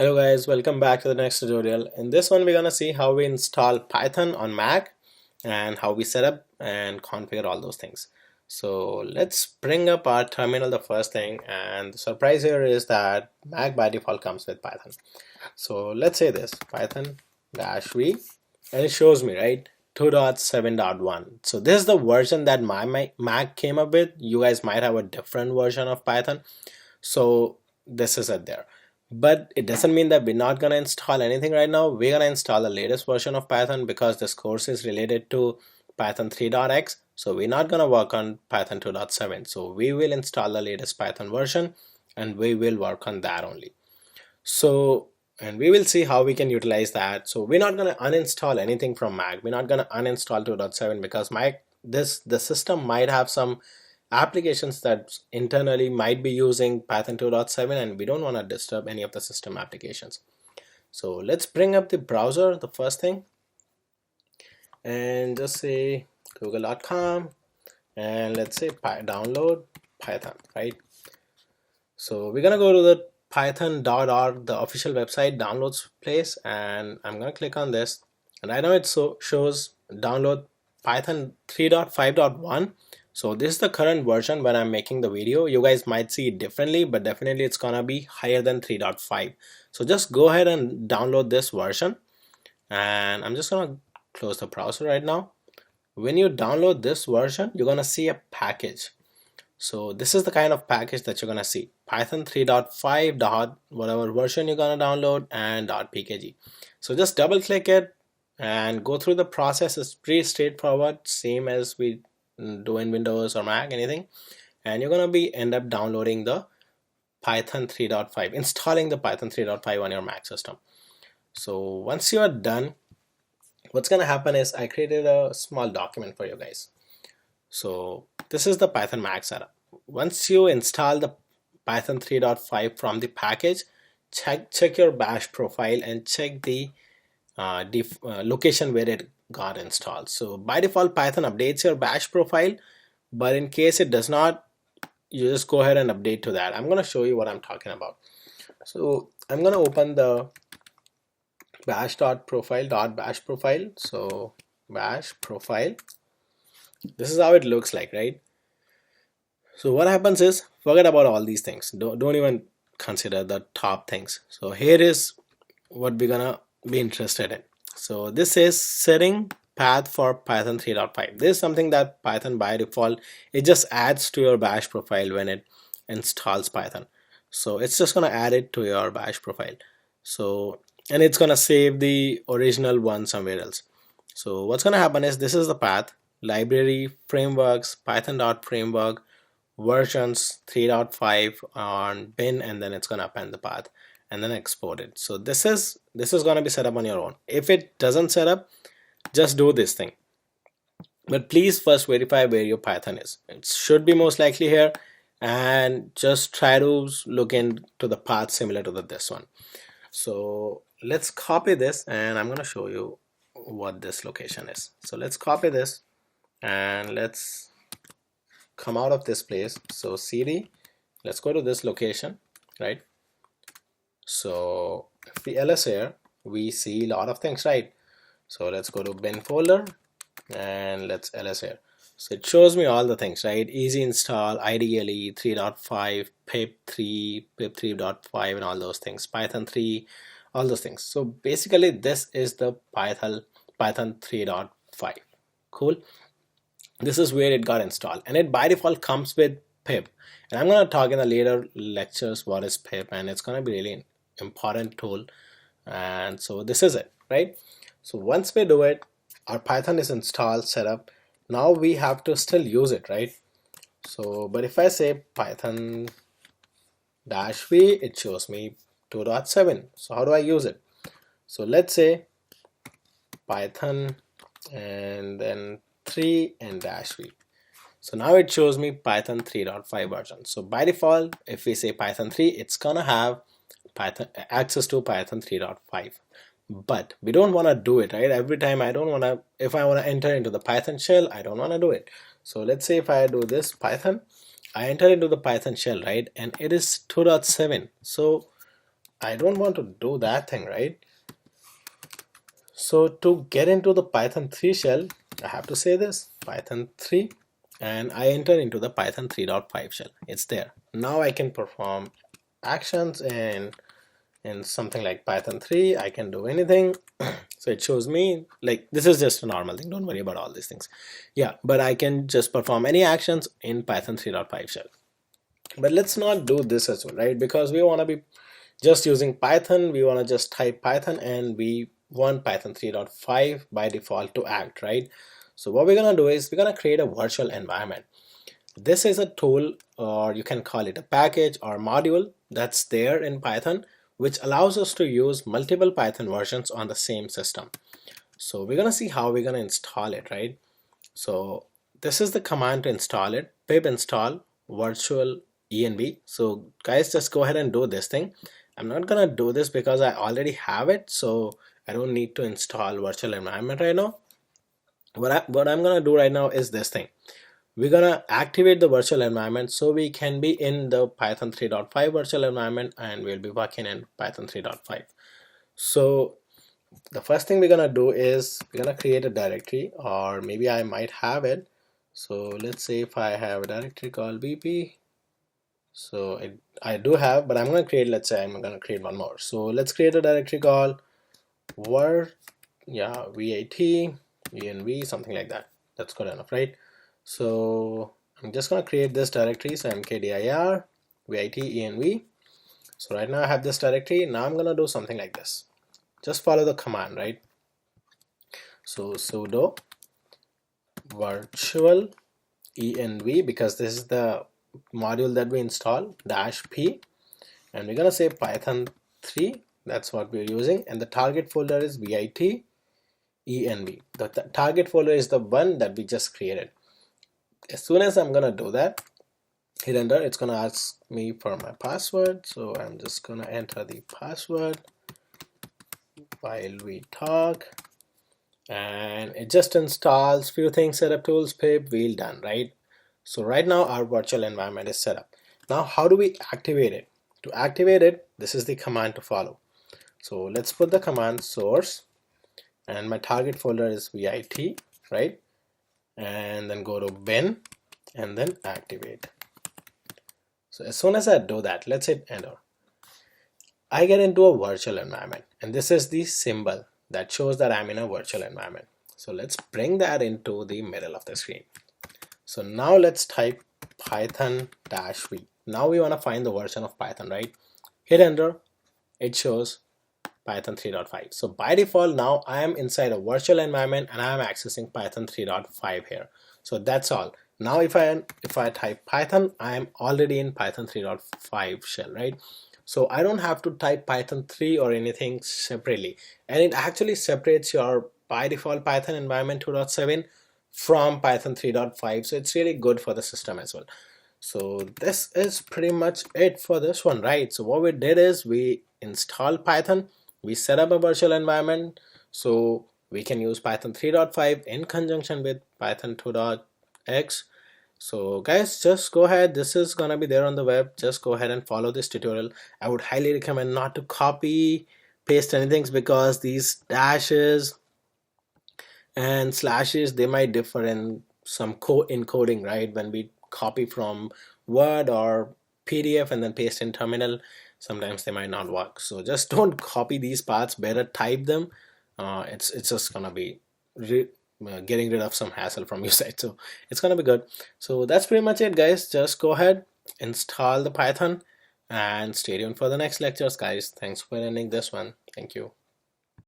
Hello guys, welcome back to the next tutorial. In this one we're gonna see how we install Python on Mac and how we set up and configure all those things. So let's bring up our terminal the first thing, and the surprise here is that Mac by default comes with Python. So let's say this Python -v and it shows me right 2.7.1. So this is the version that my Mac came up with. You guys might have a different version of Python. So this is it there, but it doesn't mean that we're not going to install anything right now. We're going to install the latest version of Python because this course is related to Python 3.x. So we're not going to work on Python 2.7. So we will install the latest Python version and we will work on that only. So, and we will see how we can utilize that. So we're not going to uninstall anything from Mac. We're not going to uninstall 2.7 because the system might have some applications that internally might be using Python 2.7, and we don't want to disturb any of the system applications. So let's bring up the browser, the first thing, and just say google.com, and let's say download Python, right? So we're gonna go to the python.org, the official website downloads place, and I'm gonna click on this, and I know it shows download Python 3.5.1. So this is the current version when I'm making the video. You guys might see it differently, but definitely it's gonna be higher than 3.5. So just go ahead and download this version, and I'm just gonna close the browser right now. When you download this version, you're gonna see a package. So this is the kind of package that you're gonna see: Python 3.5 dot whatever version you're gonna download and .pkg. So just double click it and go through the process. It's pretty straightforward, same as we do in Windows or Mac, anything. And you're gonna be end up downloading the Python 3.5, installing the Python 3.5 on your Mac system. So once you are done, what's gonna happen is I created a small document for you guys. So this is the Python Mac setup. Once you install the Python 3.5 from the package, check your bash profile and check the location where it got installed. So by default Python updates your bash profile, but in case it does not, you just go ahead and update to that. I'm going to show you what I'm talking about. So I'm going to open the bash.profile.bash profile. So bash profile, this is how it looks like, right? So what happens is, forget about all these things, don't even consider the top things. So here is what we're gonna be interested in. So this is setting path for Python 3.5. This is something that Python by default, it just adds to your bash profile when it installs Python. So it's just gonna add it to your bash profile. So, and it's gonna save the original one somewhere else. So what's gonna happen is, this is the path: library, frameworks, python.framework, versions 3.5 on bin, and then it's gonna append the path and then export it. So this is gonna be set up on your own. If it doesn't set up, just do this thing, but please first verify where your Python is. It should be most likely here, and just try to look into the path similar to this one. So let's copy this, and I'm gonna show you what this location is. So let's copy this and let's come out of this place. So cd, let's go to this location, right? So if we ls here, we see a lot of things, right? So let's go to bin folder and let's ls here. So it shows me all the things, right? Easy install, IDLE 3.5, pip3, pip3.5, and all those things, Python 3, all those things. So basically this is the Python 3.5. Cool. This is where it got installed, and it by default comes with pip. And I'm going to talk in the later lectures what is pip, and it's going to be really important tool. And so this is it, right? So once we do it, our Python is installed, set up. Now we have to still use it, right? So, but if I say Python -v, it shows me 2.7. So how do I use it? So let's say Python and then 3 and -v. So now it shows me Python 3.5 version. So by default, if we say Python 3, it's gonna have Python access to Python 3.5. But we don't want to do it, right? Every time I don't want to, if I want to enter into the Python shell, I don't want to do it. So let's say if I do this Python, I enter into the Python shell, right? And it is 2.7. So I don't want to do that thing, right? So to get into the Python 3 shell, I have to say this Python 3, and I enter into the Python 3.5 shell. It's there. Now I can perform actions and in something like Python 3. I can do anything. So it shows me like this is just a normal thing. Don't worry about all these things. Yeah, but I can just perform any actions in Python 3.5 shell. But let's not do this as well, right? Because we want to be just using Python. We want to just type Python, and we want Python 3.5 by default to act, right? So what we're gonna do is we're gonna create a virtual environment. This is a tool, or you can call it a package or module that's there in Python, which allows us to use multiple Python versions on the same system. So we're gonna see how we're gonna install it, right? So this is the command to install it, pip install virtual env. So guys, just go ahead and do this thing. I'm not gonna do this because I already have it, so I don't need to install virtual environment right now. What I'm gonna do right now is this thing. We're gonna activate the virtual environment so we can be in the Python 3.5 virtual environment, and we'll be working in Python 3.5. So the first thing we're gonna do is we're gonna create a directory, or maybe I might have it. So let's say if I have a directory called bp, so I do have, but I'm gonna create, let's say I'm gonna create one more. So let's create a directory called var, yeah, vat env, something like that. That's good enough, right? So I'm just gonna create this directory, so mkdir vat env. So right now I have this directory. Now I'm gonna do something like this. Just follow the command, right? So sudo virtual env, because this is the module that we install, -p, and we're gonna say Python 3. That's what we're using, and the target folder is vit env. The target folder is the one that we just created. As soon as I'm gonna do that, hit enter, it's gonna ask me for my password. So I'm just gonna enter the password while we talk, and it just installs few things, setup tools, pip, wheel, done, right? So right now our virtual environment is set up. Now how do we activate it? To activate it, this is the command to follow. So let's put the command source, and my target folder is vit, right? And then go to bin and then activate. So as soon as I do that, let's hit enter, I get into a virtual environment, and this is the symbol that shows that I'm in a virtual environment. So let's bring that into the middle of the screen. So now let's type python-v. Now we want to find the version of Python, right? Hit enter, it shows Python 3.5. So by default, now I am inside a virtual environment and I am accessing Python 3.5 here. So that's all. Now if I type Python, I am already in Python 3.5 shell, right? So I don't have to type Python 3 or anything separately, and it actually separates your by default Python environment 2.7 from Python 3.5. So it's really good for the system as well. So this is pretty much it for this one, right? So what we did is we installed Python, we set up a virtual environment, so we can use Python 3.5 in conjunction with Python 2.x. So guys, just go ahead, this is gonna be there on the web, just go ahead and follow this tutorial. I would highly recommend not to copy paste anything, because these dashes and slashes, they might differ in some encoding, right? When we copy from Word or PDF and then paste in terminal, sometimes they might not work. So just don't copy these parts, better type them. It's just gonna be getting rid of some hassle from your side, so it's gonna be good. So that's pretty much it, guys. Just go ahead, install the Python, and stay tuned for the next lectures, guys. Thanks for attending this one. Thank you.